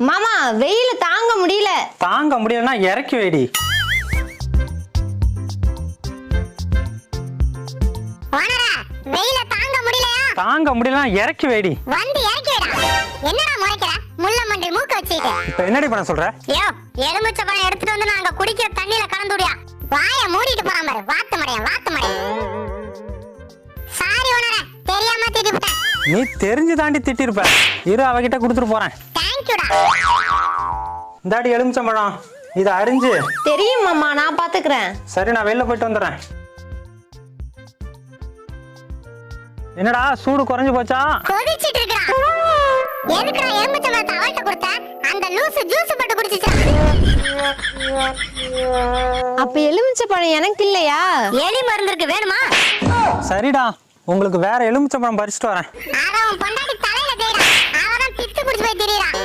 மாமா வெயில தாங்க முடியல. தாங்க முடியலன்னா இறக்கி வைடி. ஓனரா வெயில தாங்க முடியலையா? தாங்க முடியலன்னா இறக்கி வைடி. வந்து இறக்கி விடா. என்னடா முறைக்கிற? முள்ள மண்டி மூக்க வச்சிட்டு. இப்ப என்னடி பண்ண சொல்ற? யோ எலுமிச்சை பழம் எடுத்துட்டு வந்து நாங்க குடிக்கிற தண்ணியில கலந்துடியா. வாயை மூடிட்டு போறான் பாரு. வாத்து மடையா. சாரி ஓனரா, தெரியாம திட்டிவிட்டேன். நீ தெரிஞ்சு தாண்டி திட்டிருப்ப. இரு அவகிட்ட கொடுத்துட்டு போறேன். தேங்க்யூடா. இந்தாடி எலுமிச்சம்பழம், இதை அரிஞ்சு. தெரியும் மாமா, நான் பாத்துக்கிறேன். சரி, நான் வெளில போயிட்டு வந்துடுறேன். என்னடா சூடு குறைஞ்சு போச்சா? கொதிச்சிட்டு இருக்கா? எதுக்குடா எலுமிச்சை பழத்தை அவள்கிட்ட கொடுத்த? அந்த லூசு ஜூஸ் போட்டு குடிச்சிச்சா? அப்ப எலுமிச்சை பழம் எனக்கு இல்லையா? எலி மருந்து இருக்கு, வேணுமா? சரிடா, உங்களுக்கு வேற எலுமிச்சம்பழம் பறிச்சுட்டு வரேன். அவன் பொண்டாட்டி தலையில தேய்டா. அவதான் பித்து குடிச்சு போய் திரியறான்.